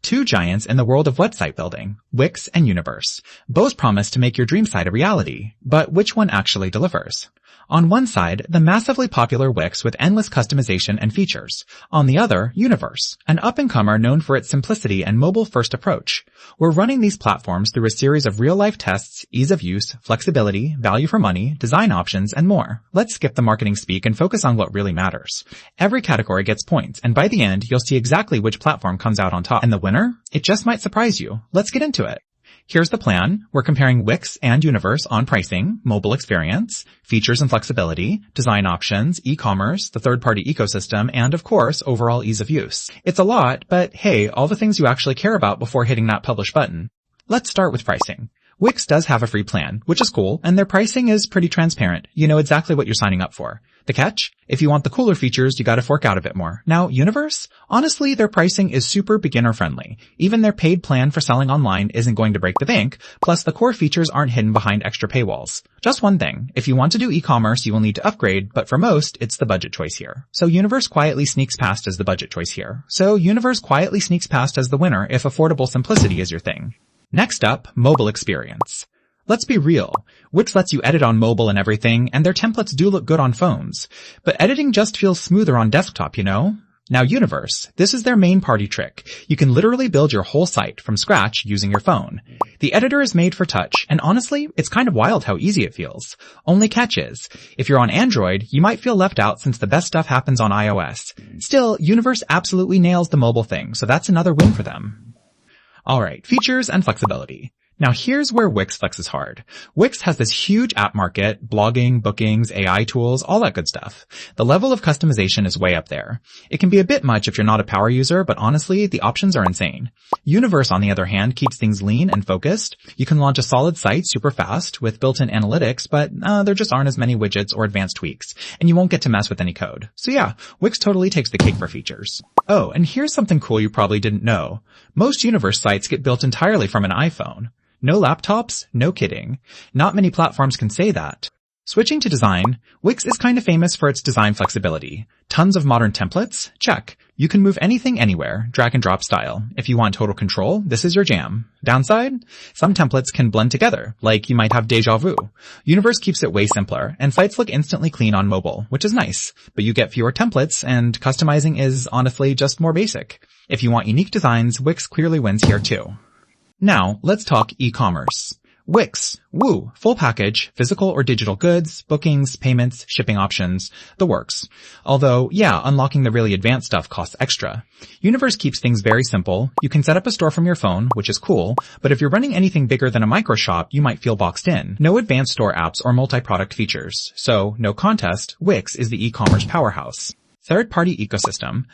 Two giants in the world of website building, Wix and Universe. Both promise to make your dream site a reality, but which one actually delivers? On one side, the massively popular Wix with endless customization and features. On the other, Universe, an up-and-comer known for its simplicity and mobile-first approach. We're running these platforms through a series of real-life tests, ease of use, flexibility, value for money, design options, and more. Let's skip the marketing speak and focus on what really matters. Every category gets points, and by the end, you'll see exactly which platform comes out on top. And the winner? It just might surprise you. Let's get into it. Here's the plan. We're comparing Wix and Universe on pricing, mobile experience, features and flexibility, design options, e-commerce, the third-party ecosystem, and of course, overall ease of use. It's a lot, but hey, all the things you actually care about before hitting that publish button. Let's start with pricing. Wix does have a free plan, which is cool, and their pricing is pretty transparent. You know exactly what you're signing up for. The catch? If you want the cooler features, you gotta fork out a bit more. Now, Universe? Honestly, their pricing is super beginner-friendly. Even their paid plan for selling online isn't going to break the bank, plus the core features aren't hidden behind extra paywalls. Just one thing. If you want to do e-commerce, you will need to upgrade, but for most, it's the budget choice here. So Universe quietly sneaks past as the budget choice here. So Universe quietly sneaks past as the winner if affordable simplicity is your thing. Next up, mobile experience. Let's be real. Wix lets you edit on mobile and everything, and their templates do look good on phones. But editing just feels smoother on desktop, you know? Now Universe, this is their main party trick. You can literally build your whole site from scratch using your phone. The editor is made for touch, and honestly, it's kind of wild how easy it feels. Only catch is, if you're on Android, you might feel left out since the best stuff happens on iOS. Still, Universe absolutely nails the mobile thing, so that's another win for them. Alright, features and flexibility. Now here's where Wix flexes hard. Wix has this huge app market, blogging, bookings, AI tools, all that good stuff. The level of customization is way up there. It can be a bit much if you're not a power user, but honestly, the options are insane. Universe, on the other hand, keeps things lean and focused. You can launch a solid site super fast with built-in analytics, but there just aren't as many widgets or advanced tweaks, and you won't get to mess with any code. So yeah, Wix totally takes the cake for features. Oh, and here's something cool you probably didn't know. Most Universe sites get built entirely from an iPhone. No laptops? No kidding. Not many platforms can say that. Switching to design, Wix is kind of famous for its design flexibility. Tons of modern templates? Check. You can move anything anywhere, drag and drop style. If you want total control, this is your jam. Downside? Some templates can blend together, like you might have deja vu. Universe keeps it way simpler, and sites look instantly clean on mobile, which is nice. But you get fewer templates, and customizing is honestly just more basic. If you want unique designs, Wix clearly wins here too. Now, let's talk e-commerce. Wix, woo, full package, physical or digital goods, bookings, payments, shipping options, the works. Although, yeah, unlocking the really advanced stuff costs extra. Universe keeps things very simple. You can set up a store from your phone, which is cool, but if you're running anything bigger than a micro shop, you might feel boxed in. No advanced store apps or multi-product features. So, no contest, Wix is the e-commerce powerhouse. Third-party ecosystem.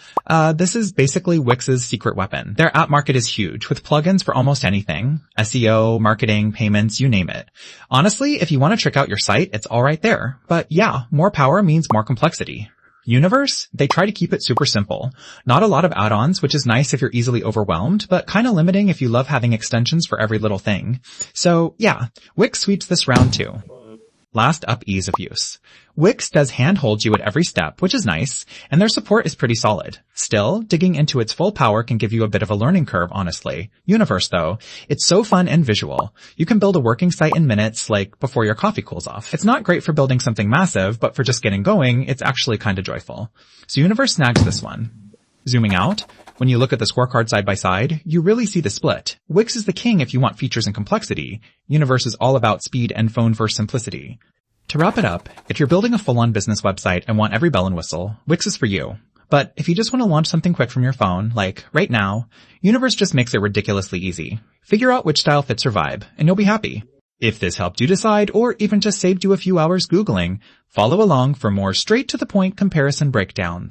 This is basically Wix's secret weapon. Their app market is huge, with plugins for almost anything. SEO, marketing, payments, you name it. Honestly, if you want to trick out your site, it's all right there. But yeah, more power means more complexity. Universe? They try to keep it super simple. Not a lot of add-ons, which is nice if you're easily overwhelmed, but kind of limiting if you love having extensions for every little thing. So yeah, Wix sweeps this round too. Last up, ease of use. Wix does handhold you at every step, which is nice, and their support is pretty solid. Still, digging into its full power can give you a bit of a learning curve, honestly. Universe, though, it's so fun and visual. You can build a working site in minutes, like before your coffee cools off. It's not great for building something massive, but for just getting going, it's actually kind of joyful. So Universe snags this one. Zooming out, when you look at the scorecard side by side, you really see the split. Wix is the king if you want features and complexity. Universe is all about speed and phone-first simplicity. To wrap it up, if you're building a full-on business website and want every bell and whistle, Wix is for you. But if you just want to launch something quick from your phone, like right now, Universe just makes it ridiculously easy. Figure out which style fits your vibe, and you'll be happy. If this helped you decide, or even just saved you a few hours Googling, follow along for more straight-to-the-point comparison breakdowns.